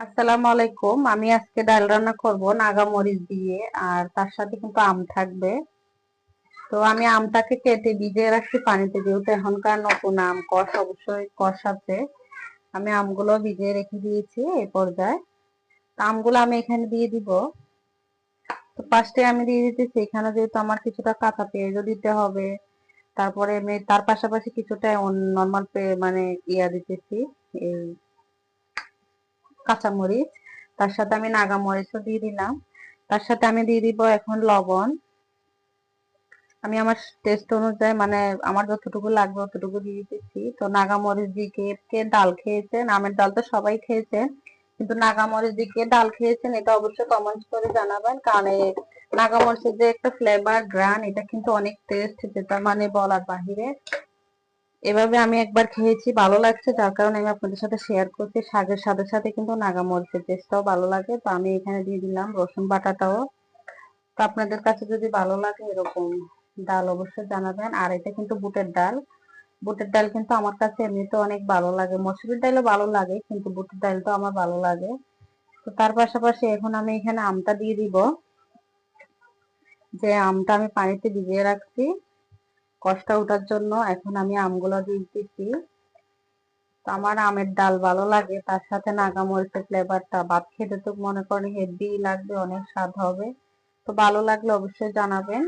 আসসালামু আলাইকুম। আমি আজকে ডাল রান্না করব নাগা মরিচ দিয়ে, আর তার সাথে কিন্তু আম থাকবে। তো আমি আমটাকে কেটে ভিজিয়ে রাখছি পানিতে, যেহেতু এখনকার নতুন আম, কষ অবশ্যই কষ আছে। আমি আমগুলো ভিজিয়ে রেখে দিয়েছি এই পর্যায়ে। তো আমগুলো আমি এখানে দিয়ে দিব। তো ফার্স্টে আমি দিয়ে দিতেছি এখানে, যেহেতু আমার কিছুটা কাঁচা পেঁয়াজও দিতে হবে। তারপরে আমি তার পাশাপাশি কিছুটা নর্মাল মানে দিতেছি, এই কাঁচামরিচ। তার সাথে আমি নাগা মরিচও দিয়ে দিলাম। তার সাথে আমি দিয়ে দিব এখন লবণ। আমি আমার টেস্ট অনুযায়ী, মানে আমার যতটুকু লাগবে ততটুকু দিয়ে দিতেছি। তো নাগা মরিচ দিয়ে কে কে ডাল খেয়েছেন, আমের ডাল তো সবাই খেয়েছেন, কিন্তু নাগা মরিচ দিয়ে কে ডাল খেয়েছেন এটা অবশ্যই কমেন্ট করে জানাবেন। কারণ এই নাগা মরিচের যে একটা ফ্লেভার গ্রান, এটা কিন্তু অনেক টেস্ট, যেটা মানে বলার বাহিরে। এভাবে আমি একবার খেয়েছি, ভালো লাগছে, যার কারণে আমি আপনাদের সাথে শেয়ার করছি। শাকের সাথে সাথে কিন্তু নাগা মরিচের টেস্টটাও ভালো লাগে। তো আমি এখানে দিয়ে দিলাম রসুন বাটাটাও। তো আপনাদের কাছে যদি ভালো লাগে এরকম ডাল অবশ্যই জানাবেন। আর এটা কিন্তু বুটের ডাল। বুটের ডাল কিন্তু আমার কাছে এমনিতে অনেক ভালো লাগে, মসুরির ডালও ভালো লাগে, কিন্তু বুটের ডালটা আমার ভালো লাগে। তো তার পাশাপাশি এখন আমি এখানে আমটা দিয়ে দিব। যে আমটা আমি পানিতে ভিজিয়ে রাখছি কষটা ওঠার জন্য, এখন আমি আমগুলো দিয়ে দিচ্ছি। তো আমার আমের ডাল ভালো লাগে, তার সাথে নাগা মরিচের ফ্লেভারটা ভাত খেতে তো মনে করেন হেভি লাগবে, অনেক স্বাদ হবে। তো ভালো লাগলে অবশ্যই জানাবেন।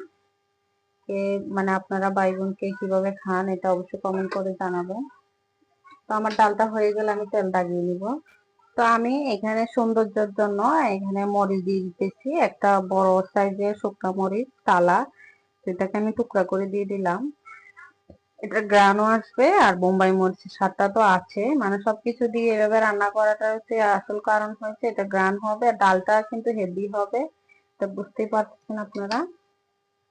কে মানে আপনারা ভাই বোন কে কিভাবে খান এটা অবশ্যই কমেন্ট করে জানাবেন। তো আমার ডালটা হয়ে গেলে আমি তেল দাগিয়ে নিব। তো আমি এখানে সৌন্দর্যের জন্য এখানে মরিচ দিয়ে দিতেছি, একটা বড় সাইজের শুকনো মরিচ কালা, সেটাকে আমি টুকরা করে দিয়ে দিলাম। এটা গ্রানও আসবে, আর বোম্বাই মরিচের স্বাদটা তো আছে, মানে সবকিছু দিয়ে এভাবে রান্না করাটা হচ্ছে আসল কারণ, হচ্ছে এটা গ্রান হবে আর ডালটা কিন্তু হেভি হবে। তো বুঝতেই পারছেন আপনারা।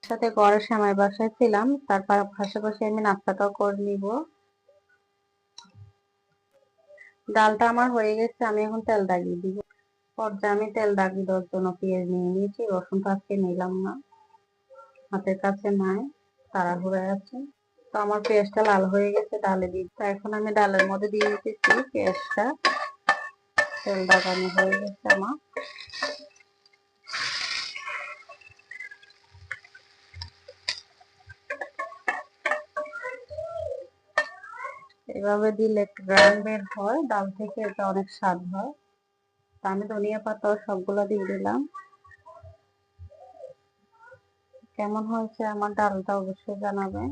সাথে ঘরে সেমাই বাসায় ছিলাম, তারপর পাশাপাশি আমি নাস্তাটাও করে নিব। ডালটা আমার হয়ে গেছে, আমি এখন তেল দাগিয়ে দিব। পর্যায়ে আমি তেল দাগিয়ে দেওয়ার জন্য পেঁয়াজ নিয়ে নিয়েছি, রসুনটা আজকে নিলাম না, হাতের কাছে নাই, তাড়াহুড়ায় আছে। তো আমার পেঁয়াজটা লাল হয়ে গেছে, ডালে দিই। তো এখন আমি ডালের মধ্যে দিয়ে দিতেছি পেঁয়াজটা। তেল দাগানো হয়ে গেছে আমার। এভাবে দিলে গ্রান বের হয় ডাল থেকে, এটা অনেক স্বাদ হয়। তো আমি ধনিয়া পাতাও সবগুলো দিয়ে দিলাম। কেমন হয়েছে আমার ডালটা অবশ্যই জানাবেন।